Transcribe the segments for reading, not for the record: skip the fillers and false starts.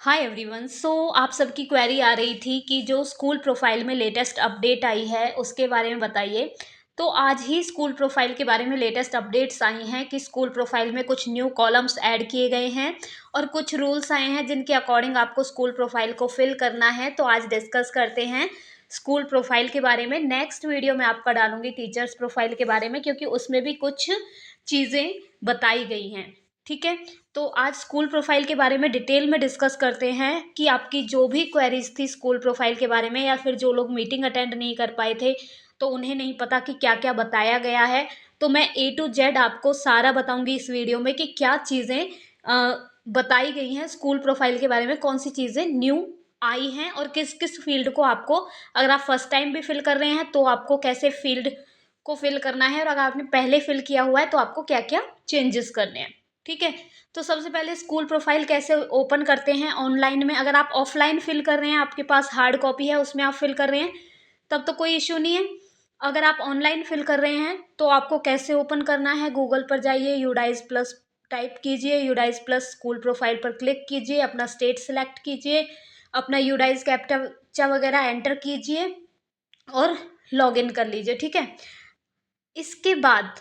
Hi everyone. आप सबकी query आ रही थी कि जो स्कूल प्रोफाइल में लेटेस्ट अपडेट आई है उसके बारे में बताइए। तो आज ही स्कूल प्रोफाइल के बारे में लेटेस्ट अपडेट्स आई हैं कि स्कूल प्रोफाइल में कुछ न्यू कॉलम्स ऐड किए गए हैं और कुछ रूल्स आए हैं जिनके अकॉर्डिंग आपको स्कूल प्रोफाइल को फिल करना है। तो आज डिस्कस करते हैं स्कूल प्रोफाइल के बारे में। नेक्स्ट वीडियो में आपका डालूंगी टीचर्स प्रोफाइल के बारे में, क्योंकि उसमें भी कुछ चीज़ें बताई गई हैं। ठीक है, तो आज स्कूल प्रोफाइल के बारे में डिटेल में डिस्कस करते हैं कि आपकी जो भी क्वेरीज थी स्कूल प्रोफाइल के बारे में, या फिर जो लोग मीटिंग अटेंड नहीं कर पाए थे तो उन्हें नहीं पता कि क्या क्या बताया गया है, तो मैं A to Z आपको सारा बताऊंगी इस वीडियो में कि क्या चीज़ें बताई गई हैं स्कूल प्रोफाइल के बारे में, कौन सी चीज़ें न्यू आई हैं और किस किस फील्ड को आपको, अगर आप फर्स्ट टाइम भी फिल कर रहे हैं तो आपको कैसे फील्ड को फिल करना है, और अगर आपने पहले फिल किया हुआ है तो आपको क्या क्या चेंजेस करने हैं। ठीक है, तो सबसे पहले स्कूल प्रोफाइल कैसे ओपन करते हैं ऑनलाइन में। अगर आप ऑफलाइन फिल कर रहे हैं, आपके पास हार्ड कॉपी है उसमें आप फिल कर रहे हैं, तब तो कोई इश्यू नहीं है। अगर आप ऑनलाइन फिल कर रहे हैं तो आपको कैसे ओपन करना है, गूगल पर जाइए, यूडाइज प्लस टाइप कीजिए, यूडाइज प्लस स्कूल प्रोफाइल पर क्लिक कीजिए, अपना स्टेट सेलेक्ट कीजिए, अपना यूडाइज कैप्चा वगैरह एंटर कीजिए और लॉग इन कर लीजिए। ठीक है, इसके बाद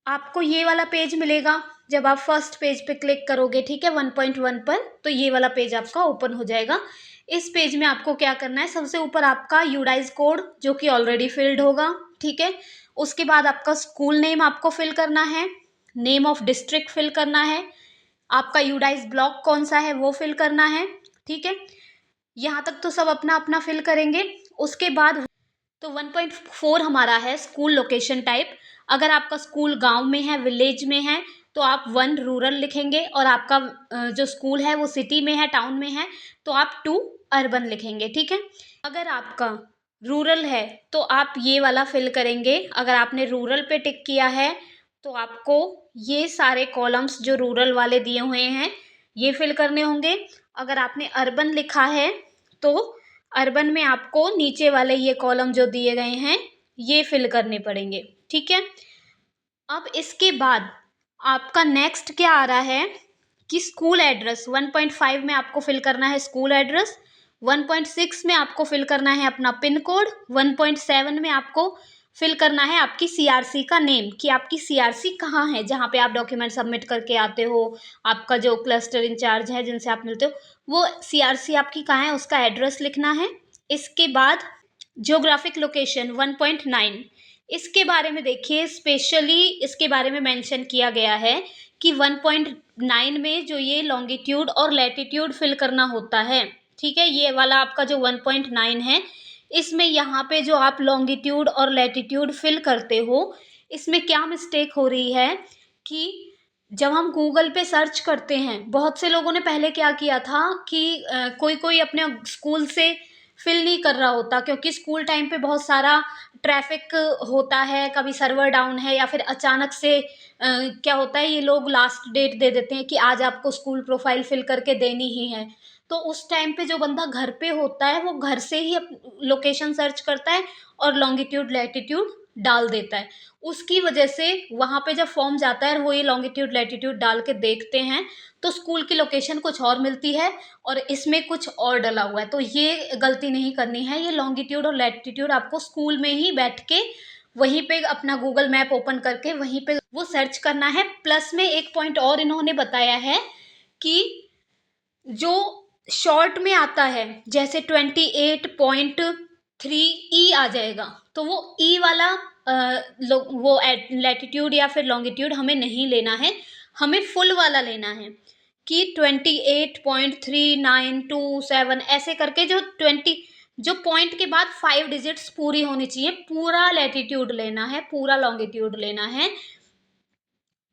आपको ये वाला पेज मिलेगा। जब आप फर्स्ट पेज पे क्लिक करोगे, ठीक है, 1.1 पर, तो ये वाला पेज आपका ओपन हो जाएगा। इस पेज में आपको क्या करना है, सबसे ऊपर आपका यूडाइज कोड जो कि ऑलरेडी फिल्ड होगा। ठीक है, उसके बाद आपका स्कूल नेम आपको फिल करना है, नेम ऑफ डिस्ट्रिक्ट फिल करना है, आपका यूडाइज ब्लॉक कौन सा है वो फिल करना है। ठीक है, यहाँ तक तो सब अपना अपना फिल करेंगे। उसके बाद तो 1.4 हमारा है स्कूल लोकेशन टाइप। अगर आपका स्कूल गांव में है, विलेज में है, तो आप 1 रूरल लिखेंगे, और आपका जो स्कूल है वो सिटी में है, टाउन में है, तो आप 2 अर्बन लिखेंगे। ठीक है, अगर आपका रूरल है तो आप ये वाला फिल करेंगे। अगर आपने रूरल पे टिक किया है तो आपको ये सारे कॉलम्स जो रूरल वाले दिए हुए हैं ये फिल करने होंगे। अगर आपने अर्बन लिखा है तो अर्बन में आपको नीचे वाले ये कॉलम जो दिए गए हैं ये फिल करने पड़ेंगे। ठीक है, अब इसके बाद आपका नेक्स्ट क्या आ रहा है कि स्कूल एड्रेस 1.5 में आपको फिल करना है स्कूल एड्रेस, 1.6 में आपको फिल करना है अपना पिन कोड, 1.7 में आपको फिल करना है आपकी सीआरसी का नेम, कि आपकी सीआरसी कहाँ है, जहाँ पे आप डॉक्यूमेंट सबमिट करके आते हो, आपका जो क्लस्टर इंचार्ज है जिनसे आप मिलते हो वो सीआरसी आपकी कहाँ है उसका एड्रेस लिखना है। इसके बाद ज्योग्राफिक लोकेशन 1.9, इसके बारे में देखिए, स्पेशली इसके बारे में मेंशन किया गया है कि 1.9 में जो ये लॉन्गिट्यूड और लैटिट्यूड फिल करना होता है। ठीक है, ये वाला आपका जो 1.9 है, इसमें यहाँ पे जो आप लॉन्गिट्यूड और लैटिट्यूड फिल करते हो, इसमें क्या मिस्टेक हो रही है कि जब हम गूगल पे सर्च करते हैं, बहुत से लोगों ने पहले क्या किया था कि कोई कोई अपने स्कूल से फिल नहीं कर रहा होता, क्योंकि स्कूल टाइम पे बहुत सारा ट्रैफिक होता है, कभी सर्वर डाउन है, या फिर अचानक से क्या होता है, ये लोग लास्ट डेट दे देते हैं कि आज आपको स्कूल प्रोफाइल फिल करके देनी ही है। तो उस टाइम पे जो बंदा घर पे होता है वो घर से ही लोकेशन सर्च करता है और लॉन्गिट्यूड लैटिट्यूड डाल देता है। उसकी वजह से वहाँ पे जब फॉर्म जाता है वो ये लॉन्गिट्यूड लैटिट्यूड डाल के देखते हैं तो स्कूल की लोकेशन कुछ और मिलती है और इसमें कुछ और डला हुआ है। तो ये गलती नहीं करनी है, ये लॉन्गिट्यूड और लैटिट्यूड आपको स्कूल में ही बैठ के वहीं पे अपना गूगल मैप ओपन करके वहीं पे वो सर्च करना है। प्लस में एक पॉइंट और इन्होंने बताया है कि जो शॉर्ट में आता है, जैसे 28.3 ई आ जाएगा, तो वो ई वाला वो लैटिट्यूड या फिर लॉन्गिट्यूड हमें नहीं लेना है, हमें फुल वाला लेना है कि 28.3927 ऐसे करके जो पॉइंट के बाद 5 डिजिट्स पूरी होनी चाहिए, पूरा लैटिट्यूड लेना है, पूरा लॉन्गिट्यूड लेना है।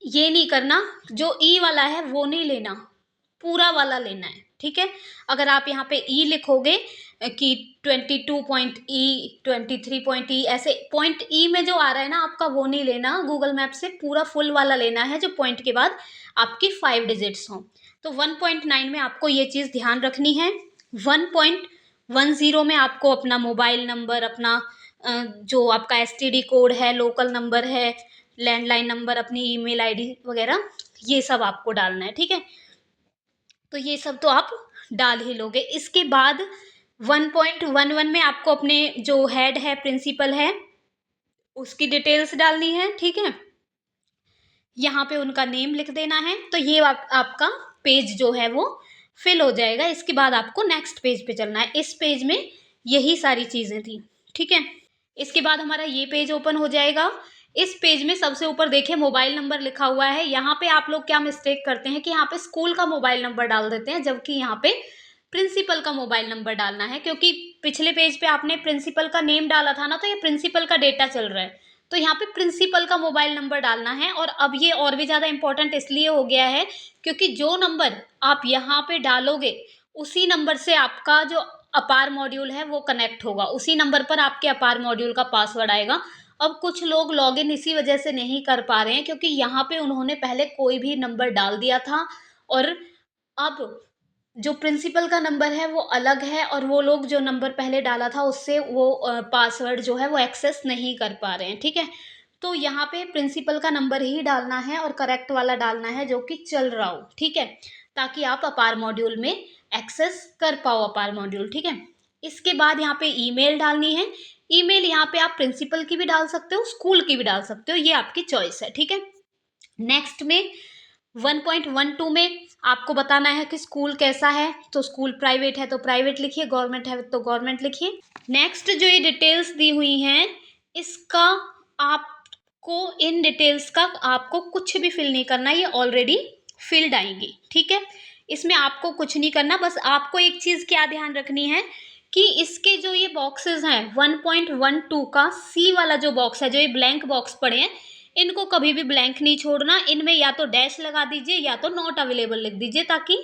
ये नहीं करना जो ई वाला है वो नहीं लेना, पूरा वाला लेना है। ठीक है, अगर आप यहाँ पे ई लिखोगे कि 22 पॉइंट ई, 23 पॉइंट ई, ऐसे पॉइंट ई में जो आ रहा है ना आपका, वो नहीं लेना गूगल मैप से, पूरा फुल वाला लेना है जो पॉइंट के बाद आपकी 5 डिजिट्स हों। तो 1.9 में आपको ये चीज़ ध्यान रखनी है। 1.10 में आपको अपना मोबाइल नंबर, अपना जो आपका एसटीडी कोड है, लोकल नंबर है, लैंडलाइन नंबर, अपनी ईमेल आईडी वगैरह, ये सब आपको डालना है। ठीक है, तो ये सब तो आप डाल ही लोगे। इसके बाद 1.11 में आपको अपने जो हेड है, प्रिंसिपल है, उसकी डिटेल्स डालनी है, ठीक है। यहाँ पे उनका नेम लिख देना है। तो ये आपका पेज जो है वो फिल हो जाएगा। इसके बाद आपको नेक्स्ट पेज पे चलना है। इस पेज में यही सारी चीजें थी, ठीक है। इसके बाद हमारा ये पेज ओपन हो जाएगा। इस पेज में सबसे ऊपर देखिए मोबाइल नंबर लिखा हुआ है। यहाँ पे आप लोग क्या मिस्टेक करते हैं कि यहाँ पे स्कूल का मोबाइल नंबर डाल देते हैं, जबकि यहाँ पे प्रिंसिपल का मोबाइल नंबर डालना है। क्योंकि पिछले पेज पे आपने प्रिंसिपल का नेम डाला था ना, तो ये प्रिंसिपल का डेटा चल रहा है, तो यहाँ पे प्रिंसिपल का मोबाइल नंबर डालना है। और अब ये और भी ज़्यादा इंपॉर्टेंट इसलिए हो गया है क्योंकि जो नंबर आप यहाँ पे डालोगे उसी नंबर से आपका जो अपार मॉड्यूल है वो कनेक्ट होगा, उसी नंबर पर आपके अपार मॉड्यूल का पासवर्ड आएगा। अब कुछ लोग लॉगिन इसी वजह से नहीं कर पा रहे हैं क्योंकि यहाँ पे उन्होंने पहले कोई भी नंबर डाल दिया था और अब जो प्रिंसिपल का नंबर है वो अलग है और वो लोग जो नंबर पहले डाला था उससे वो पासवर्ड जो है वो एक्सेस नहीं कर पा रहे हैं, ठीक है। तो यहाँ पे प्रिंसिपल का नंबर ही डालना है और करेक्ट वाला डालना है जो कि चल रहा हो, ठीक है, ताकि आप अपार मॉड्यूल में एक्सेस कर पाओ अपार मॉड्यूल, ठीक है। इसके बाद यहाँ पे ईमेल डालनी है। ईमेल यहाँ पे आप प्रिंसिपल की भी डाल सकते हो, स्कूल की भी डाल सकते हो, ये आपकी चॉइस है, ठीक है। नेक्स्ट में 1.12 में आपको बताना है कि स्कूल कैसा है। तो स्कूल प्राइवेट है तो प्राइवेट लिखिए, गवर्नमेंट है तो गवर्नमेंट लिखिए। नेक्स्ट जो ये डिटेल्स दी हुई हैं, इसका आपको इन डिटेल्स का आपको कुछ भी फिल नहीं करना, ये ऑलरेडी फिल्ड आएंगी, ठीक है। इसमें आपको कुछ नहीं करना, बस आपको एक चीज़ क्या ध्यान रखनी है कि इसके जो ये बॉक्सेस हैं 1.12 का सी वाला जो बॉक्स है, जो ये ब्लैंक बॉक्स पड़े हैं, इनको कभी भी ब्लैंक नहीं छोड़ना। इनमें या तो डैश लगा दीजिए या तो नॉट अवेलेबल लिख दीजिए, ताकि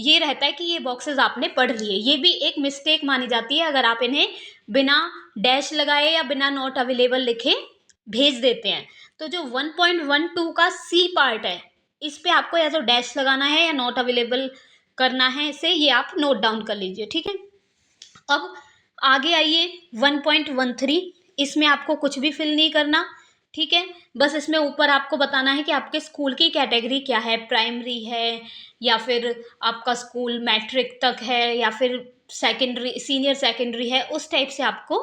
ये रहता है कि ये बॉक्सेस आपने पढ़ लिए। ये भी एक मिस्टेक मानी जाती है अगर आप इन्हें बिना डैश लगाए या बिना नॉट अवेलेबल लिखे भेज देते हैं। तो जो 1.12 का सी पार्ट है, इस पे आपको या तो डैश लगाना है या नॉट अवेलेबल करना है, इसे ये आप नोट डाउन कर लीजिए, ठीक है। अब आगे आइए 1.13, इसमें आपको कुछ भी फिल नहीं करना, ठीक है। बस इसमें ऊपर आपको बताना है कि आपके स्कूल की कैटेगरी क्या है, प्राइमरी है या फिर आपका स्कूल मैट्रिक तक है या फिर सेकेंडरी, सीनियर सेकेंडरी है, उस टाइप से आपको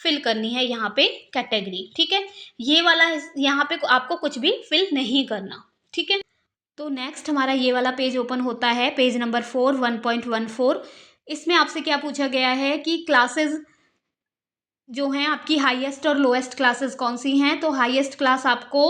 फिल करनी है यहाँ पे कैटेगरी, ठीक है। ये वाला यहाँ पे आपको कुछ भी फिल नहीं करना, ठीक है। तो नेक्स्ट हमारा ये वाला पेज ओपन होता है, पेज नंबर 4, 1.14। इसमें आपसे क्या पूछा गया है कि क्लासेस जो हैं आपकी हाईएस्ट और लोएस्ट क्लासेस कौन सी हैं। तो हाईएस्ट क्लास आपको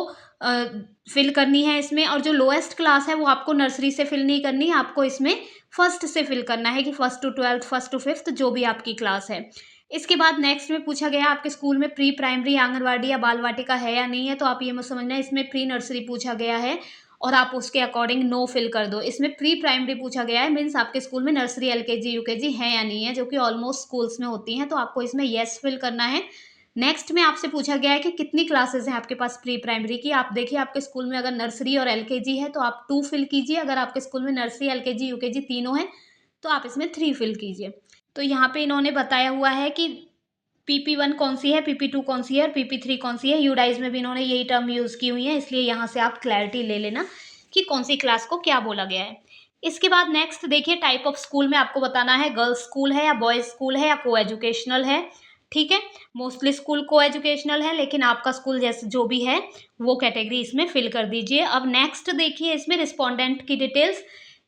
फिल करनी है इसमें, और जो लोएस्ट क्लास है वो आपको नर्सरी से फिल नहीं करनी, आपको इसमें फर्स्ट से फिल करना है कि 1st to 12th, 1st to 5th जो भी आपकी क्लास है। इसके बाद नेक्स्ट में पूछा गया आपके स्कूल में प्री प्राइमरी, आंगनवाड़ी या बाल वाटिका है या नहीं है। तो आप ये मत समझना इसमें प्री नर्सरी पूछा गया है और आप उसके अकॉर्डिंग नो फिल कर दो। इसमें प्री प्राइमरी पूछा गया है, मीन्स आपके स्कूल में नर्सरी, एलकेजी, यूकेजी है या नहीं है, जो कि ऑलमोस्ट स्कूल्स में होती हैं। तो आपको इसमें येस फिल करना है। नेक्स्ट में आपसे पूछा गया है कि कितनी क्लासेस हैं आपके पास प्री प्राइमरी की। आप देखिए आपके स्कूल में अगर नर्सरी और एलकेजी है तो आप 2 फिल कीजिए, अगर आपके स्कूल में नर्सरी, एलकेजी, यूकेजी तीनों है तो आप इसमें 3 फिल कीजिए। तो यहाँ पे इन्होंने बताया हुआ है कि PP1 कौन सी है, PP2 कौन सी है और PP3 कौन सी है। यूडाइज में भी इन्होंने यही टर्म यूज़ की हुई है, इसलिए यहाँ से आप क्लैरिटी ले लेना कि कौन सी क्लास को क्या बोला गया है। इसके बाद नेक्स्ट देखिए टाइप ऑफ स्कूल में आपको बताना है गर्ल्स स्कूल है या बॉयज़ स्कूल है या को एजुकेशनल है, ठीक है। मोस्टली स्कूल को एजुकेशनल है, लेकिन आपका स्कूल जैसे जो भी है वो कैटेगरी इसमें फिल कर दीजिए। अब नेक्स्ट देखिए इसमें रिस्पोंडेंट की डिटेल्स।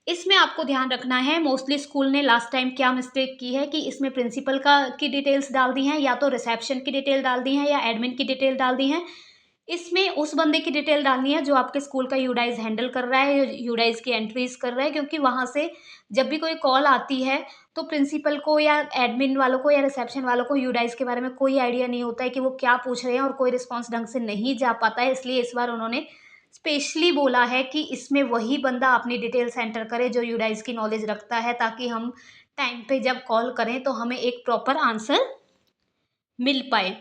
इसमें आपको ध्यान रखना है, मोस्टली स्कूल ने लास्ट टाइम क्या मिस्टेक की है कि इसमें प्रिंसिपल का की डिटेल्स डाल दी हैं, या तो रिसेप्शन की डिटेल डाल दी हैं या एडमिन की डिटेल डाल दी हैं। इसमें उस बंदे की डिटेल डालनी है जो आपके स्कूल का यूडाइज हैंडल कर रहा है, यूडाइज की एंट्रीज कर रहा है, क्योंकि वहाँ से जब भी कोई कॉल आती है तो प्रिंसिपल को या एडमिन वालों को या रिसेप्शन वालों को यूडाइज के बारे में कोई आइडिया नहीं होता है कि वो क्या पूछ रहे हैं, और कोई रिस्पॉन्स ढंग से नहीं जा पाता है। इसलिए इस बार उन्होंने स्पेशली बोला है कि इसमें वही बंदा अपनी डिटेल्स एंटर करे जो यूडाइज की नॉलेज रखता है, ताकि हम टाइम पे जब कॉल करें तो हमें एक प्रॉपर आंसर मिल पाए,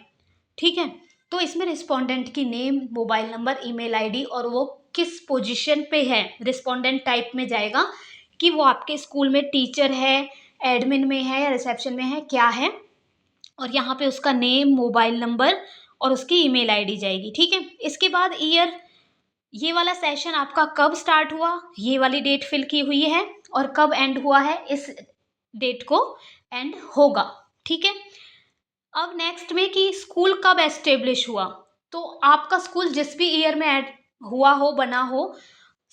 ठीक है। तो इसमें रिस्पोंडेंट की name, mobile number, email ID और वो किस पोजीशन पे है, रिस्पोंडेंट टाइप में जाएगा कि वो आपके स्कूल में टीचर है, एडमिन में है या रिसेप्शन में है, क्या है, और यहाँ पे उसका नेम, मोबाइल नंबर और उसकी ईमेल आईडी जाएगी, ठीक है। इसके बाद ईयर, ये वाला सेशन आपका कब स्टार्ट हुआ, ये वाली डेट फिल की हुई है, और कब एंड हुआ है, इस डेट को एंड होगा। ठीक है। अब नेक्स्ट में कि स्कूल कब एस्टेब्लिश हुआ, तो आपका स्कूल जिस भी ईयर में ऐड हुआ हो, बना हो,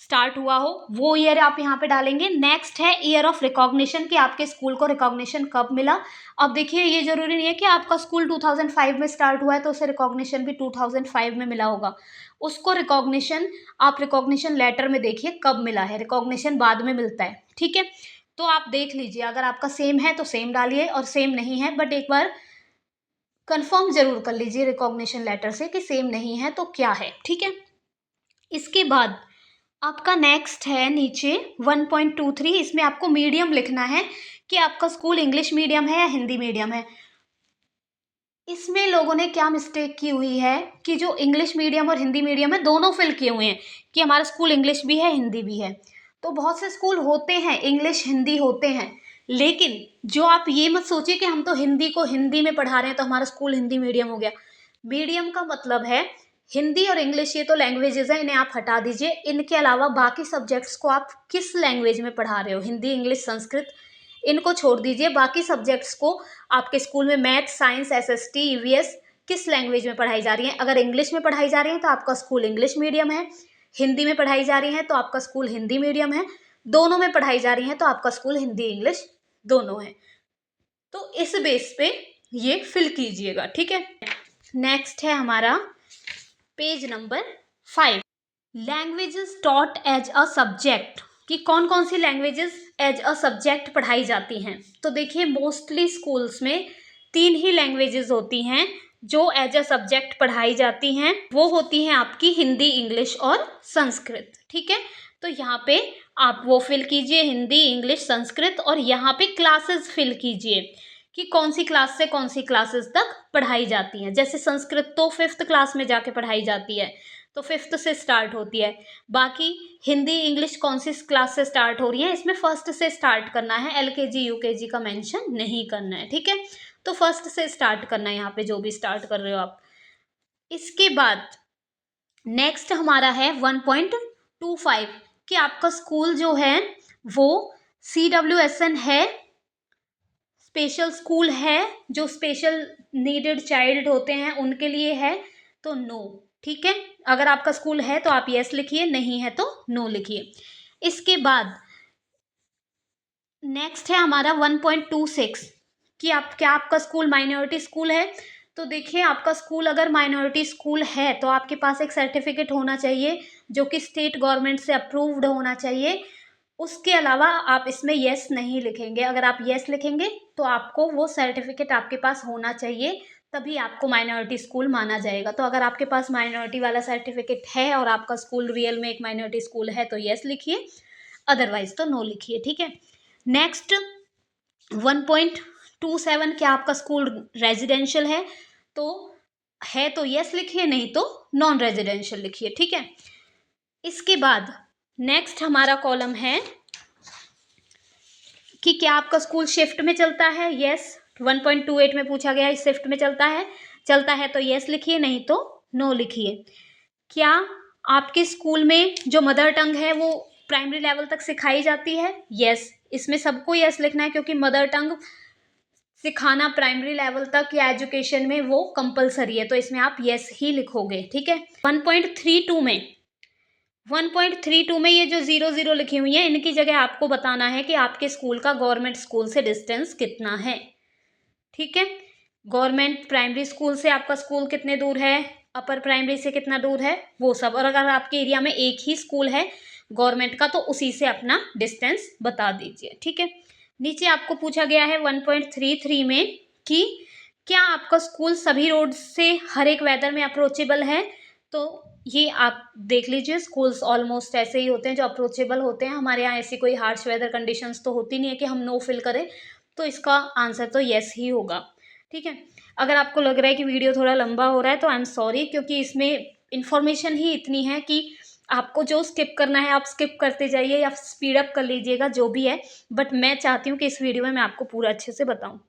स्टार्ट हुआ हो, वो ईयर आप यहाँ पे डालेंगे। नेक्स्ट है ईयर ऑफ रिकॉग्निशन कि आपके स्कूल को रिकॉग्निशन कब मिला। अब देखिए ये जरूरी नहीं है कि आपका स्कूल 2005 में स्टार्ट हुआ है तो उसे रिकॉग्निशन भी 2005 में मिला होगा। उसको रिकॉग्निशन आप रिकॉग्निशन लेटर में देखिए कब मिला है, रिकॉग्निशन बाद में मिलता है। ठीक है, तो आप देख लीजिए, अगर आपका सेम है तो सेम डालिए और सेम नहीं है बट एक बार कंफर्म जरूर कर लीजिए रिकॉग्निशन लेटर से कि सेम नहीं है तो क्या है। ठीक है, इसके बाद आपका नेक्स्ट है नीचे 1.23, इसमें आपको मीडियम लिखना है कि आपका स्कूल इंग्लिश मीडियम है या हिंदी मीडियम है। इसमें लोगों ने क्या मिस्टेक की हुई है कि जो इंग्लिश मीडियम और हिंदी मीडियम है दोनों फिल किए हुए हैं कि हमारा स्कूल इंग्लिश भी है हिंदी भी है। तो बहुत से स्कूल होते हैं इंग्लिश हिंदी होते हैं, लेकिन जो आप ये मत सोचिए कि हम तो हिंदी को हिंदी में पढ़ा रहे हैं तो हमारा स्कूल हिंदी मीडियम हो गया। मीडियम का मतलब है हिंदी और इंग्लिश, ये तो लैंग्वेजेस हैं, इन्हें आप हटा दीजिए। इनके अलावा बाकी सब्जेक्ट्स को आप किस लैंग्वेज में पढ़ा रहे हो, हिंदी इंग्लिश संस्कृत, इनको छोड़ दीजिए। बाकी सब्जेक्ट्स को आपके स्कूल में मैथ साइंस एसएसटी ईवीएस किस लैंग्वेज में पढ़ाई जा रही है। अगर इंग्लिश में पढ़ाई जा रही है तो आपका स्कूल इंग्लिश मीडियम है, हिंदी में पढ़ाई जा रही है तो आपका स्कूल हिंदी मीडियम है, दोनों में पढ़ाई जा रही है तो आपका स्कूल हिंदी इंग्लिश दोनों है। तो इस बेस पे ये फिल कीजिएगा। ठीक है, नेक्स्ट है हमारा page number 5, languages taught as a subject कि कौन कौन सी लैंग्वेजेस एज अ सब्जेक्ट पढ़ाई जाती हैं। तो देखिए मोस्टली स्कूल्स में 3 ही लैंग्वेजेस होती हैं जो एज अ सब्जेक्ट पढ़ाई जाती हैं, वो होती हैं आपकी हिंदी इंग्लिश और संस्कृत। ठीक है, तो यहाँ पे आप वो फिल कीजिए हिंदी इंग्लिश संस्कृत, और यहाँ पे क्लासेस फिल कीजिए कि कौन सी क्लास से कौन सी क्लासेस तक पढ़ाई जाती हैं। जैसे संस्कृत तो 5th क्लास में जाके पढ़ाई जाती है तो 5th से स्टार्ट होती है। बाकी हिंदी इंग्लिश कौन सी क्लास से स्टार्ट हो रही है, इसमें 1st से स्टार्ट करना है, LKG UKG का मेंशन नहीं करना है। ठीक है, तो 1st से स्टार्ट करना है यहाँ पे जो भी स्टार्ट कर रहे हो आप। इसके बाद नेक्स्ट हमारा है 1.25 कि आपका स्कूल जो है वो CWSN है, स्पेशल स्कूल है, जो स्पेशल नीडेड चाइल्ड होते हैं उनके लिए है, तो नो। ठीक है, अगर आपका स्कूल है तो आप यस लिखिए, नहीं है तो नो लिखिए। इसके बाद नेक्स्ट है हमारा 1.26 कि क्या आपका स्कूल माइनॉरिटी स्कूल है। तो देखिए आपका स्कूल अगर माइनॉरिटी स्कूल है तो आपके पास एक सर्टिफिकेट होना चाहिए जो कि स्टेट गवर्नमेंट से अप्रूव्ड होना चाहिए। उसके अलावा आप इसमें यस नहीं लिखेंगे। अगर आप यस लिखेंगे तो आपको वो सर्टिफिकेट आपके पास होना चाहिए, तभी आपको माइनॉरिटी स्कूल माना जाएगा। तो अगर आपके पास माइनॉरिटी वाला सर्टिफिकेट है और आपका स्कूल रियल में एक माइनॉरिटी स्कूल है तो यस लिखिए, अदरवाइज तो नो लिखिए। ठीक है, नेक्स्ट 1.27 क्या आपका स्कूल रेजिडेंशियल है, तो है तो यस लिखिए, नहीं तो नॉन रेजिडेंशियल लिखिए। ठीक है, इसके बाद नेक्स्ट हमारा कॉलम है कि क्या आपका स्कूल शिफ्ट में चलता है। यस, 1.28 में पूछा गया है शिफ्ट में चलता है तो यस लिखिए, नहीं तो नो लिखिए। क्या आपके स्कूल में जो मदर टंग है वो प्राइमरी लेवल तक सिखाई जाती है। यस, इसमें सबको यस लिखना है क्योंकि मदर टंग सिखाना प्राइमरी लेवल तक या एजुकेशन में वो कंपलसरी है, तो इसमें आप यस ही लिखोगे। ठीक है, 1.32 में ये जो 0 लिखी हुई है इनकी जगह आपको बताना है कि आपके स्कूल का गवर्नमेंट स्कूल से डिस्टेंस कितना है। ठीक है, गवर्नमेंट प्राइमरी स्कूल से आपका स्कूल कितने दूर है, अपर प्राइमरी से कितना दूर है, वो सब। और अगर आपके एरिया में एक ही स्कूल है गवर्नमेंट का तो उसी से अपना डिस्टेंस बता दीजिए। ठीक है, नीचे आपको पूछा गया है 1.33 में कि क्या आपका स्कूल सभी रोड से हर एक वेदर में अप्रोचेबल है। तो ये आप देख लीजिए, स्कूल्स ऑलमोस्ट ऐसे ही होते हैं जो अप्रोचेबल होते हैं। हमारे यहाँ ऐसी कोई हार्श वेदर कंडीशंस तो होती नहीं है कि हम नो फिल करें, तो इसका आंसर तो येस ही होगा। ठीक है, अगर आपको लग रहा है कि वीडियो थोड़ा लंबा हो रहा है तो आई एम सॉरी, क्योंकि इसमें इन्फॉर्मेशन ही इतनी है कि आपको जो स्किप करना है आप स्किप करते जाइए या स्पीड अप कर लीजिएगा, जो भी है, बट मैं चाहती हूँ कि इस वीडियो में मैं आपको पूरा अच्छे से बताऊँ।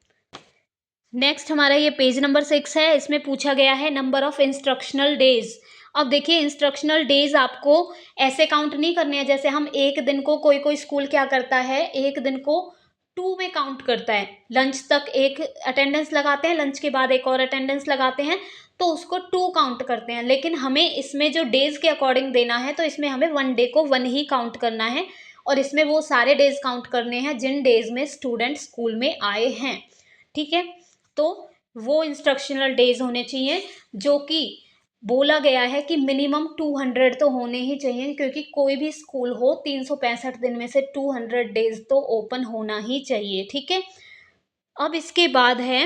नेक्स्ट हमारा ये पेज नंबर 6 है, इसमें पूछा गया है नंबर ऑफ इंस्ट्रक्शनल डेज। अब देखिए इंस्ट्रक्शनल डेज आपको ऐसे काउंट नहीं करने हैं जैसे हम एक दिन को, कोई स्कूल क्या करता है एक दिन को 2 में काउंट करता है। लंच तक एक अटेंडेंस लगाते हैं, लंच के बाद एक और अटेंडेंस लगाते हैं, तो उसको 2 काउंट करते हैं। लेकिन हमें इसमें जो डेज के अकॉर्डिंग देना है, तो इसमें हमें 1 डे को 1 ही काउंट करना है, और इसमें वो सारे डेज काउंट करने हैं जिन डेज में स्टूडेंट स्कूल में आए हैं। ठीक है, तो वो इंस्ट्रक्शनल डेज होने चाहिए जो कि बोला गया है कि मिनिमम 200 तो होने ही चाहिए, क्योंकि कोई भी स्कूल हो 365 दिन में से 200 डेज तो ओपन होना ही चाहिए। ठीक है, अब इसके बाद है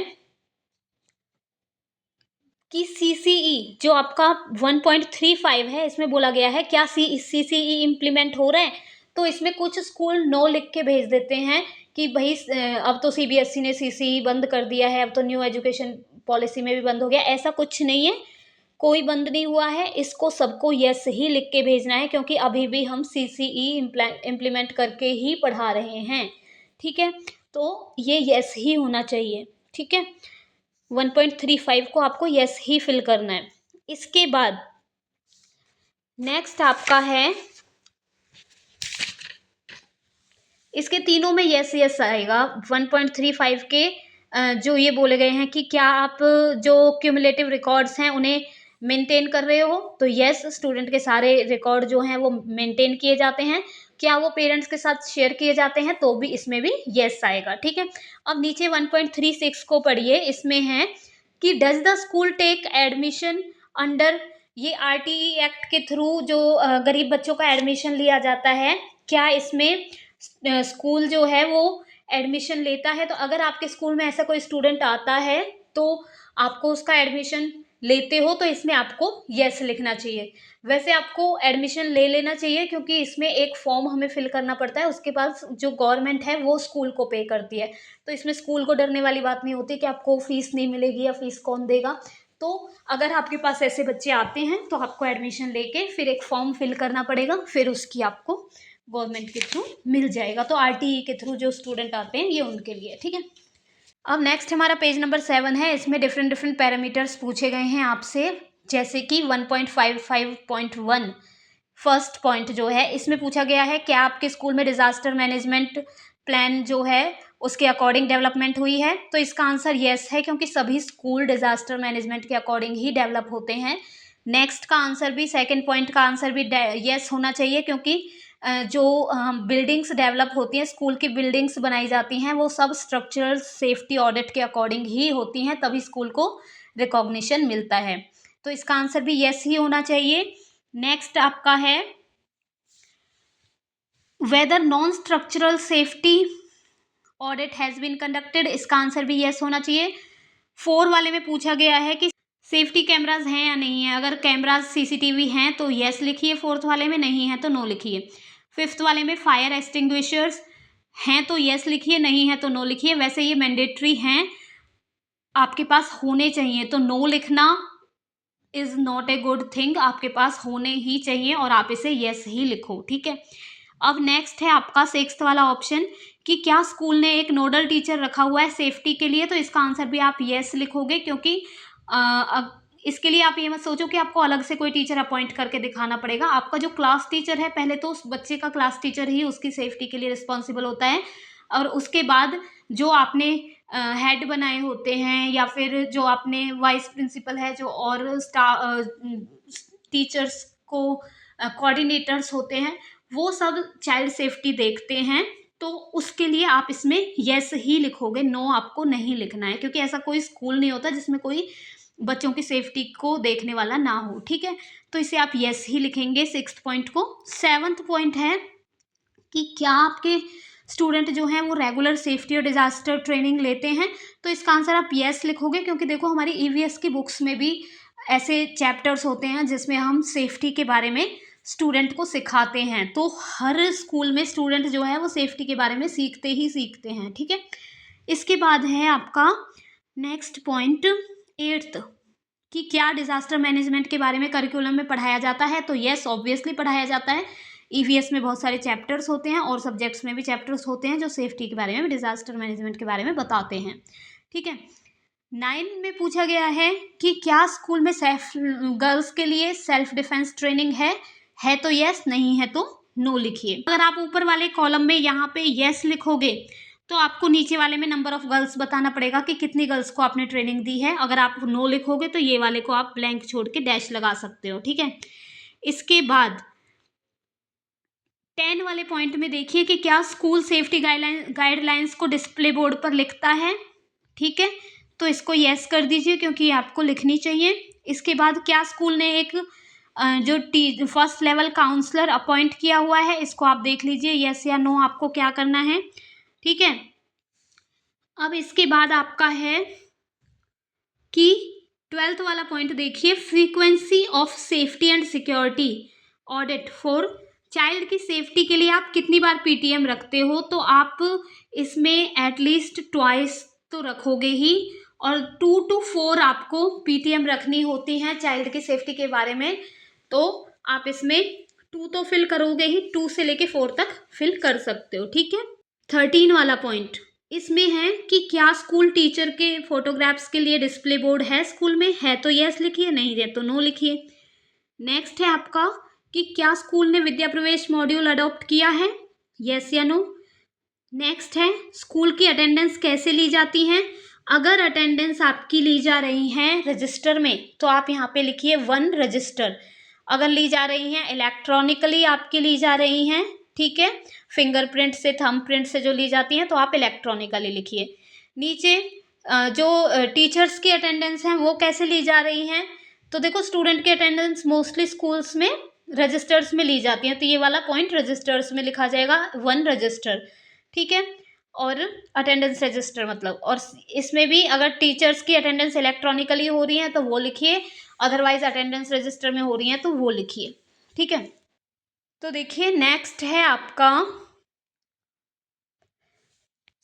कि सीसीई जो आपका 1.35 है, इसमें बोला गया है क्या सीसीई इम्प्लीमेंट हो रहा है। तो इसमें कुछ स्कूल नो लिख के भेज देते हैं कि भाई अब तो सीबीएसई ने सीसीई बंद कर दिया है, अब तो न्यू एजुकेशन पॉलिसी में भी बंद हो गया। ऐसा कुछ नहीं है, कोई बंद नहीं हुआ है, इसको सबको यस ही लिख के भेजना है, क्योंकि अभी भी हम सीसीई इम्प्लीमेंट करके ही पढ़ा रहे हैं। ठीक है, तो ये यस ही होना चाहिए। ठीक है, 1.35 को आपको यस ही फिल करना है। इसके बाद नेक्स्ट आपका है, इसके तीनों में यस यस आएगा। 1.35 के जो ये बोले गए हैं कि क्या आप जो क्यूमुलेटिव रिकॉर्ड्स हैं उन्हें मेंटेन कर रहे हो, तो यस, स्टूडेंट के सारे रिकॉर्ड जो हैं वो मेंटेन किए जाते हैं। क्या वो पेरेंट्स के साथ शेयर किए जाते हैं, तो भी इसमें भी यस आएगा। ठीक है, अब नीचे 1.36 को पढ़िए। इसमें है कि does the school take admission under, ये आरटीई एक्ट के थ्रू जो गरीब बच्चों का एडमिशन लिया जाता है, क्या इसमें स्कूल जो है वो एडमिशन लेता है। तो अगर आपके स्कूल में ऐसा कोई स्टूडेंट आता है तो आपको उसका एडमिशन लेते हो, तो इसमें आपको यस लिखना चाहिए। वैसे आपको एडमिशन ले लेना चाहिए, क्योंकि इसमें एक फॉर्म हमें फिल करना पड़ता है, उसके पास जो गवर्नमेंट है वो स्कूल को पे करती है। तो इसमें स्कूल को डरने वाली बात नहीं होती कि आपको फीस नहीं मिलेगी या फीस कौन देगा। तो अगर आपके पास ऐसे बच्चे आते हैं तो आपको एडमिशन लेके फिर एक फॉर्म फिल करना पड़ेगा, फिर उसकी आपको गवर्नमेंट के थ्रू मिल जाएगा। तो आरटीई के थ्रू जो स्टूडेंट आते हैं ये उनके लिए। ठीक है, अब नेक्स्ट हमारा पेज नंबर 7 है। इसमें डिफरेंट पैरामीटर्स पूछे गए हैं आपसे, जैसे कि 1.55.1 फर्स्ट पॉइंट जो है, इसमें पूछा गया है क्या आपके स्कूल में डिजास्टर मैनेजमेंट प्लान जो है उसके अकॉर्डिंग डेवलपमेंट हुई है। तो इसका आंसर येस है, क्योंकि सभी स्कूल डिजास्टर मैनेजमेंट के अकॉर्डिंग ही डेवलप होते हैं। नेक्स्ट का आंसर भी, सेकेंड पॉइंट का आंसर भी येस होना चाहिए, क्योंकि जो बिल्डिंग्स डेवलप होती हैं, स्कूल की बिल्डिंग्स बनाई जाती हैं, वो सब स्ट्रक्चरल सेफ्टी ऑडिट के अकॉर्डिंग ही होती हैं, तभी स्कूल को रिकॉग्निशन मिलता है। तो इसका आंसर भी येस ही होना चाहिए। नेक्स्ट आपका है whether non structural safety audit has been conducted, इसका आंसर भी येस होना चाहिए। 4 वाले में पूछा गया है कि सेफ्टी कैमराज हैं या नहीं है। अगर कैमराज सीसीटीवी हैं तो येस लिखिए, 4th वाले में नहीं है तो नो लिखिए। 5th वाले में फायर एक्सटिंग्विशर्स हैं तो येस लिखिए, नहीं है तो नो लिखिए। वैसे ये मैंडेटरी हैं, आपके पास होने चाहिए, तो नो लिखना is not a good thing, आपके पास होने ही चाहिए और आप इसे येस ही लिखो। ठीक है, अब नेक्स्ट है आपका 6th वाला ऑप्शन कि क्या स्कूल ने एक नोडल टीचर रखा हुआ है सेफ्टी के लिए। तो इसका आंसर भी आप येस लिखोगे, क्योंकि इसके लिए आप ये मत सोचो कि आपको अलग से कोई टीचर अपॉइंट करके दिखाना पड़ेगा। आपका जो क्लास टीचर है, पहले तो उस बच्चे का क्लास टीचर ही उसकी सेफ्टी के लिए रिस्पॉन्सिबल होता है, और उसके बाद जो आपने हेड बनाए होते हैं या फिर जो आपने वाइस प्रिंसिपल है जो और टीचर्स को कोऑर्डिनेटर्स होते हैं, वो सब चाइल्ड सेफ्टी देखते हैं। तो उसके लिए आप इसमें येस ही लिखोगे, नो आपको नहीं लिखना है, क्योंकि ऐसा कोई स्कूल नहीं होता जिसमें कोई बच्चों की सेफ्टी को देखने वाला ना हो। ठीक है, तो इसे आप येस ही लिखेंगे 6th पॉइंट को। 7th पॉइंट है कि क्या आपके स्टूडेंट जो हैं वो रेगुलर सेफ्टी और डिजास्टर ट्रेनिंग लेते हैं। तो इसका आंसर आप येस लिखोगे, क्योंकि देखो हमारी ईवीएस की बुक्स में भी ऐसे चैप्टर्स होते हैं जिसमें हम सेफ्टी के बारे में स्टूडेंट को सिखाते हैं। तो हर स्कूल में स्टूडेंट जो है वो सेफ्टी के बारे में सीखते ही सीखते हैं। ठीक है, इसके बाद है आपका नेक्स्ट पॉइंट 8th कि क्या डिजास्टर मैनेजमेंट के बारे में करिकुलम में पढ़ाया जाता है। तो येस, ऑब्वियसली पढ़ाया जाता है। ईवीएस में बहुत सारे चैप्टर्स होते हैं और सब्जेक्ट्स में भी चैप्टर्स होते हैं जो सेफ्टी के बारे में, डिजास्टर मैनेजमेंट के बारे में बताते हैं। ठीक है, 9 में पूछा गया है कि क्या स्कूल में गर्ल्स के लिए सेल्फ डिफेंस ट्रेनिंग है तो येस, नहीं है तो नो लिखिए। अगर आप ऊपर वाले कॉलम में यहाँ पे येस लिखोगे तो आपको नीचे वाले में नंबर ऑफ गर्ल्स बताना पड़ेगा कि कितनी गर्ल्स को आपने ट्रेनिंग दी है। अगर आप नो लिखोगे तो ये वाले को आप ब्लैंक छोड़ के डैश लगा सकते हो, ठीक है। इसके बाद 10 वाले पॉइंट में देखिए कि क्या स्कूल सेफ्टी गाइडलाइंस को डिस्प्ले बोर्ड पर लिखता है, ठीक है। तो इसको यस कर दीजिए क्योंकि ये आपको लिखनी चाहिए। इसके बाद क्या स्कूल ने एक जो फर्स्ट लेवल काउंसलर अपॉइंट किया हुआ है, इसको आप देख लीजिए, यस या नो आपको क्या करना है, ठीक है। अब इसके बाद आपका है कि 12th वाला पॉइंट देखिए, frequency of safety and security audit for child की सेफ्टी के लिए आप कितनी बार पीटीएम रखते हो। तो आप इसमें एटलीस्ट ट्वाइस तो रखोगे ही, और 2 to 4 आपको पीटीएम रखनी होती है चाइल्ड की सेफ्टी के बारे में। तो आप इसमें 2 तो फिल करोगे ही, 2 से लेके 4 तक फिल कर सकते हो, ठीक है। 13 वाला पॉइंट इसमें है कि क्या स्कूल टीचर के फोटोग्राफ्स के लिए डिस्प्ले बोर्ड है स्कूल में, है तो यस लिखिए, नहीं है तो नो लिखिए। नेक्स्ट है आपका कि क्या स्कूल ने विद्या प्रवेश मॉड्यूल अडॉप्ट किया है, यस या नो। नेक्स्ट है स्कूल की अटेंडेंस कैसे ली जाती है। अगर अटेंडेंस आपकी ली जा रही है रजिस्टर में तो आप यहाँ पे लिखिए 1 रजिस्टर। अगर ली जा रही हैं इलेक्ट्रॉनिकली आपकी ली जा रही हैं, ठीक है, फिंगरप्रिंट से थंबप्रिंट से जो ली जाती हैं तो आप इलेक्ट्रॉनिकली लिखिए। नीचे जो टीचर्स की अटेंडेंस है वो कैसे ली जा रही हैं। तो देखो स्टूडेंट की अटेंडेंस मोस्टली स्कूल्स में रजिस्टर्स में ली जाती हैं, तो ये वाला पॉइंट रजिस्टर्स में लिखा जाएगा, 1 रजिस्टर, ठीक है। और अटेंडेंस रजिस्टर मतलब, और इसमें भी अगर टीचर्स की अटेंडेंस इलेक्ट्रॉनिकली हो रही है तो वो लिखिए, अदरवाइज अटेंडेंस रजिस्टर में हो रही है तो वो लिखिए, ठीक है। तो देखिए नेक्स्ट है आपका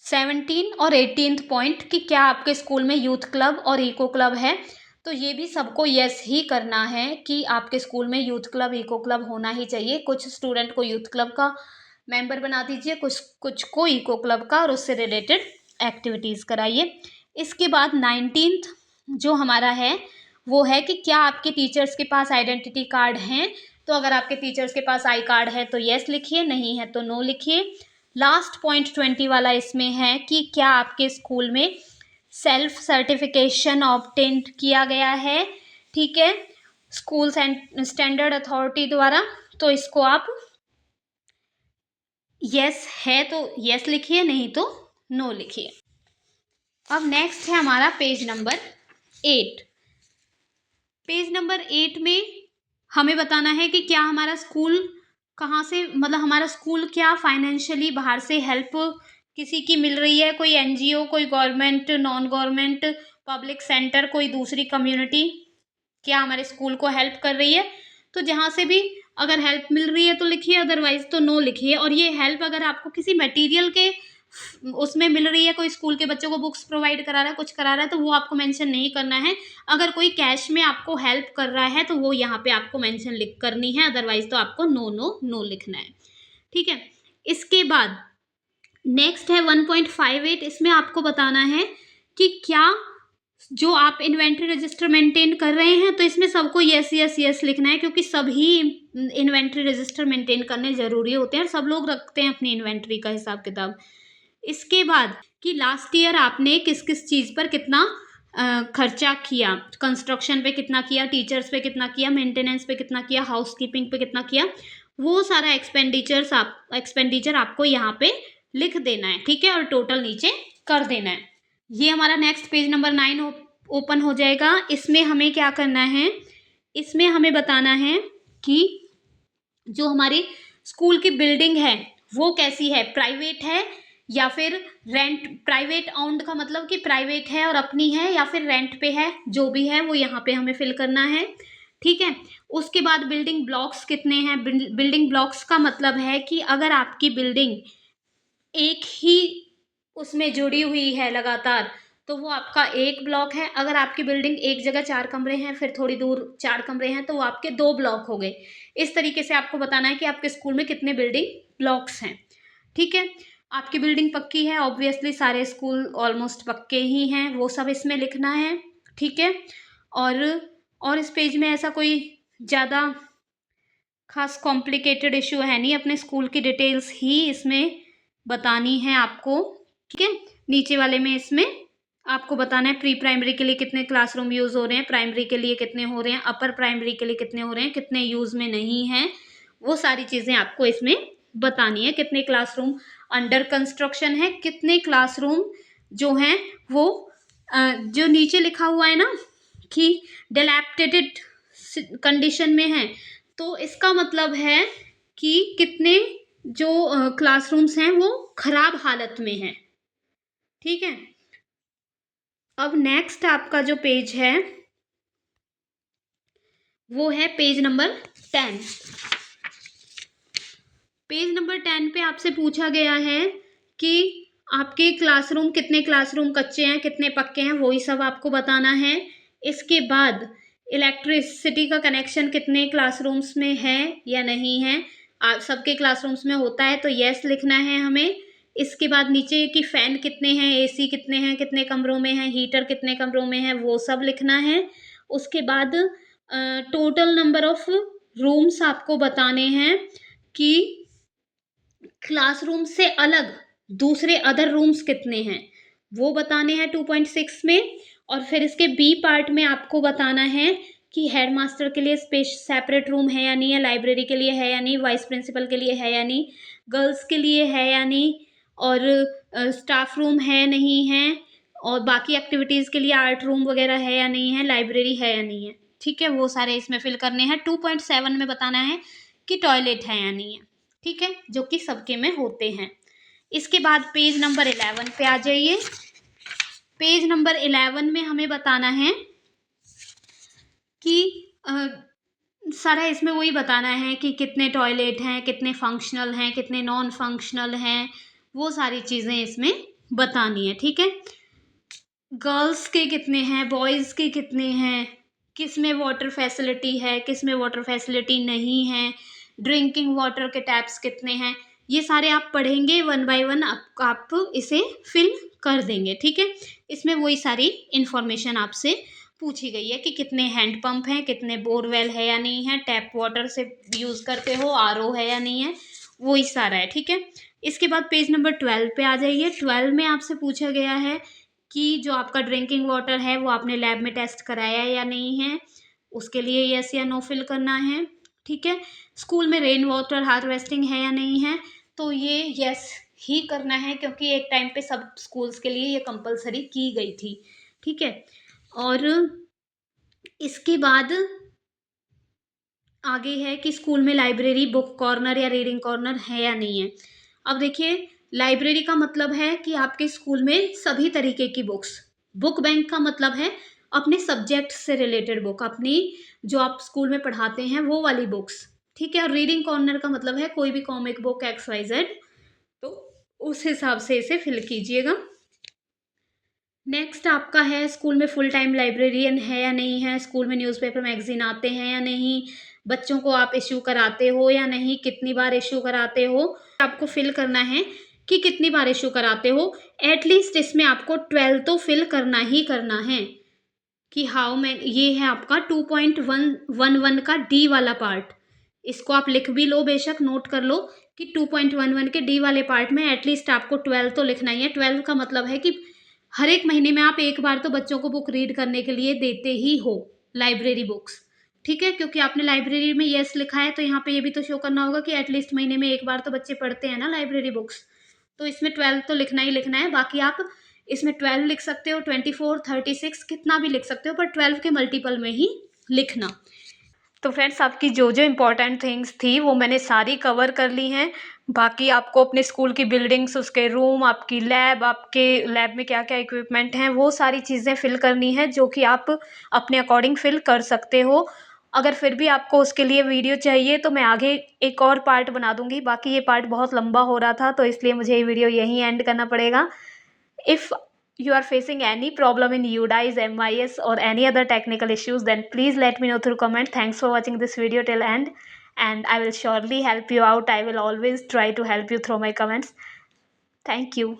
17 और 18 पॉइंट कि क्या आपके स्कूल में यूथ क्लब और इको क्लब है। तो ये भी सबको यस ही करना है कि आपके स्कूल में यूथ क्लब इको क्लब होना ही चाहिए। कुछ स्टूडेंट को यूथ क्लब का मेंबर बना दीजिए, कुछ को इको क्लब का, और उससे रिलेटेड एक्टिविटीज़ कराइए। इसके बाद 19th जो हमारा है वो है कि क्या आपके टीचर्स के पास आइडेंटिटी कार्ड हैं। तो अगर आपके टीचर्स के पास आई कार्ड है तो यस लिखिए, नहीं है तो नो लिखिए। लास्ट पॉइंट 20 वाला इसमें है कि क्या आपके स्कूल में सेल्फ सर्टिफिकेशन ऑब्टेन किया गया है, ठीक है, स्कूल स्टैंडर्ड अथॉरिटी द्वारा। तो इसको आप यस है तो यस लिखिए, नहीं तो नो लिखिए। अब नेक्स्ट है हमारा पेज नंबर 8। पेज नंबर 8 में हमें बताना है कि क्या हमारा स्कूल कहाँ से, मतलब हमारा स्कूल क्या फाइनेंशियली बाहर से हेल्प किसी की मिल रही है, कोई एनजीओ, कोई government, non government, public centre, कोई दूसरी कम्युनिटी क्या हमारे स्कूल को हेल्प कर रही है। तो जहाँ से भी अगर हेल्प मिल रही है तो लिखिए, अदरवाइज तो नो लिखिए। और ये हेल्प अगर आपको किसी मटेरियल के उसमें मिल रही है, कोई स्कूल के बच्चों को बुक्स प्रोवाइड करा रहा है, कुछ करा रहा है, तो वो आपको मेंशन नहीं करना है। अगर कोई कैश में आपको हेल्प कर रहा है तो वो यहाँ पे आपको मेंशन लिख करनी है, अदरवाइज तो आपको नो नो नो लिखना है, ठीक है। इसके बाद नेक्स्ट है 1.58। इसमें आपको बताना है कि क्या जो आप इन्वेंट्री रजिस्टर मेंटेन कर रहे हैं तो इसमें सबको यस यस यस लिखना है, क्योंकि सभी इन्वेंट्री रजिस्टर मेंटेन करने ज़रूरी होते हैं और सब लोग रखते हैं अपनी इन्वेंट्री का हिसाब किताब। इसके बाद कि लास्ट ईयर आपने किस किस चीज़ पर कितना खर्चा किया, कंस्ट्रक्शन पे कितना किया, टीचर्स पे कितना किया, मेंटेनेंस पे कितना किया, हाउसकीपिंग पे कितना किया, वो सारा एक्सपेंडिचर आपको यहाँ पे लिख देना है, ठीक है, और टोटल नीचे कर देना है। ये हमारा नेक्स्ट पेज नंबर 9 ओपन हो जाएगा। इसमें हमें क्या करना है, इसमें हमें बताना है कि जो हमारी स्कूल की बिल्डिंग है वो कैसी है, प्राइवेट है या फिर रेंट। प्राइवेट ओन्ड का मतलब कि प्राइवेट है और अपनी है, या फिर रेंट पे है, जो भी है वो यहाँ पे हमें फिल करना है, ठीक है। उसके बाद बिल्डिंग ब्लॉक्स कितने हैं। बिल्डिंग ब्लॉक्स का मतलब है कि अगर आपकी बिल्डिंग एक ही उसमें जुड़ी हुई है लगातार तो वो आपका एक ब्लॉक है। अगर आपकी बिल्डिंग एक जगह 4 कमरे हैं, फिर थोड़ी दूर 4 कमरे हैं, तो वो आपके 2 ब्लॉक हो गए। इस तरीके से आपको बताना है कि आपके स्कूल में कितने बिल्डिंग ब्लॉक्स हैं, ठीक है। आपकी बिल्डिंग पक्की है, ऑब्वियसली सारे स्कूल ऑलमोस्ट पक्के ही हैं, वो सब इसमें लिखना है, ठीक है। और इस पेज में ऐसा कोई ज़्यादा खास कॉम्प्लिकेटेड इशू है नहीं, अपने स्कूल की डिटेल्स ही इसमें बतानी है आपको, ठीक है। नीचे वाले में इसमें आपको बताना है प्री प्राइमरी के लिए कितने क्लासरूम यूज़ हो रहे हैं, प्राइमरी के लिए कितने हो रहे हैं, अपर प्राइमरी के लिए कितने हो रहे हैं, कितने यूज़ में नहीं हैं, वो सारी चीज़ें आपको इसमें बतानी है। कितने क्लासरूम अंडर कंस्ट्रक्शन है, कितने क्लासरूम जो हैं वो जो नीचे लिखा हुआ है ना कि डिलैपिडेटेड कंडीशन में है, तो इसका मतलब है कि कितने जो क्लासरूम्स हैं वो खराब हालत में हैं। ठीक है। अब नेक्स्ट आपका जो पेज है वो है पेज नंबर 10। पेज नंबर 10 पे आपसे पूछा गया है कि आपके क्लासरूम कितने क्लासरूम कच्चे हैं, कितने पक्के हैं, वही सब आपको बताना है। इसके बाद इलेक्ट्रिसिटी का कनेक्शन कितने क्लासरूम्स में है या नहीं है। सबके क्लासरूम्स में होता है तो यस लिखना है हमें। इसके बाद नीचे की फ़ैन कितने हैं, एसी कितने हैं, कितने कमरों में हैं, हीटर कितने कमरों में है, वो सब लिखना है। उसके बाद टोटल नंबर ऑफ रूम्स आपको बताने हैं कि क्लासरूम से अलग दूसरे अदर रूम्स कितने हैं वो बताने हैं 2.6 में। और फिर इसके बी पार्ट में आपको बताना है कि हेडमास्टर के लिए सेपरेट रूम है या नहीं है, लाइब्रेरी के लिए है या नहीं, वाइस प्रिंसिपल के लिए है या नहीं, गर्ल्स के लिए है या नहीं, और स्टाफ रूम है नहीं है, और बाकी एक्टिविटीज़ के लिए आर्ट रूम वगैरह है या नहीं है, लाइब्रेरी है या नहीं है। ठीक है, वो सारे इसमें फिल करने हैं। 2.7 में बताना है कि टॉयलेट है या नहीं है। ठीक है, जो कि सबके में होते हैं। इसके बाद पेज नंबर 11 पे आ जाइए। पेज नंबर 11 में हमें बताना है कि सारा इसमें वही बताना है कि कितने टॉयलेट हैं, कितने फंक्शनल हैं, कितने नॉन फंक्शनल हैं, वो सारी चीज़ें इसमें बतानी है। ठीक है, गर्ल्स के कितने हैं, बॉयज़ के कितने हैं, किस में वाटर फैसिलिटी है, किस में वाटर फैसिलिटी नहीं है, ड्रिंकिंग वाटर के टैप्स कितने हैं, ये सारे आप पढ़ेंगे 1 बाय 1 आप इसे फिल कर देंगे। ठीक है, इसमें वही सारी इन्फॉर्मेशन आपसे पूछी गई है कि कितने हैंड पंप हैं, कितने बोरवेल है या नहीं है, टैप वाटर से यूज़ करते हो, आरओ है या नहीं है, वही सारा है। ठीक है, इसके बाद पेज नंबर 12 पे आ जाइए। 12 में आपसे पूछा गया है कि जो आपका ड्रिंकिंग वाटर है वो आपने लैब में टेस्ट कराया है या नहीं है, उसके लिए यस या नो फिल करना है। ठीक है, स्कूल में रेन वाटर हार्वेस्टिंग है या नहीं है, तो ये यस ही करना है क्योंकि एक टाइम पे सब स्कूल्स के लिए ये कंपलसरी की गई थी। ठीक है, और इसके बाद आगे है कि स्कूल में लाइब्रेरी, बुक कॉर्नर या रीडिंग कॉर्नर है या नहीं है। अब देखिए, लाइब्रेरी का मतलब है कि आपके स्कूल में सभी तरीके की बुक्स, बुक बैंक का मतलब है अपने सब्जेक्ट से रिलेटेड बुक, अपनी जो आप स्कूल में पढ़ाते हैं वो वाली बुक्स। ठीक है, और रीडिंग कॉर्नर का मतलब है कोई भी कॉमिक बुक XYZ, तो उस हिसाब से इसे फिल कीजिएगा। नेक्स्ट आपका है स्कूल में फुल टाइम लाइब्रेरियन है या नहीं है, स्कूल में न्यूज़पेपर मैगजीन आते हैं या नहीं, बच्चों को आप इश्यू कराते हो या नहीं, कितनी बार इश्यू कराते हो। आपको फिल करना है कि कितनी बार इश्यू कराते हो। एटलीस्ट इसमें आपको 12 तो फिल करना ही करना है कि हाउ मैं, ये है आपका 2.11 का डी वाला पार्ट। इसको आप लिख भी लो, बेशक नोट कर लो कि 2.11 के डी वाले पार्ट में एटलीस्ट आपको 12 तो लिखना ही है। 12 का मतलब है कि हर एक महीने में आप एक बार तो बच्चों को बुक रीड करने के लिए देते ही हो, लाइब्रेरी बुक्स। ठीक है, क्योंकि आपने लाइब्रेरी में यस लिखा है तो यहाँ पे ये भी तो शो करना होगा कि एटलीस्ट महीने में एक बार तो बच्चे पढ़ते हैं ना लाइब्रेरी बुक्स, तो इसमें 12 तो लिखना ही लिखना है। बाकी आप इसमें 12 लिख सकते हो, 24, 36 कितना भी लिख सकते हो, पर 12 के मल्टीपल में ही लिखना। तो फ्रेंड्स, आपकी जो जो इम्पोर्टेंट थिंग्स थी वो मैंने सारी कवर कर ली हैं। बाकी आपको अपने स्कूल की बिल्डिंग्स, उसके रूम, आपकी लैब, आपके लैब में क्या क्या इक्विपमेंट हैं, वो सारी चीज़ें फिल करनी है जो कि आप अपने अकॉर्डिंग फिल कर सकते हो। अगर फिर भी आपको उसके लिए वीडियो चाहिए तो मैं आगे एक और पार्ट बना दूंगी। बाकी ये पार्ट बहुत लंबा हो रहा था तो इसलिए मुझे ये वीडियो यहीं एंड करना पड़ेगा। If you are facing any problem in UDIS, MIS or any other technical issues, then please let me know through comment. Thanks for watching this video till end, and I will surely help you out. I will always try to help you through my comments. Thank you.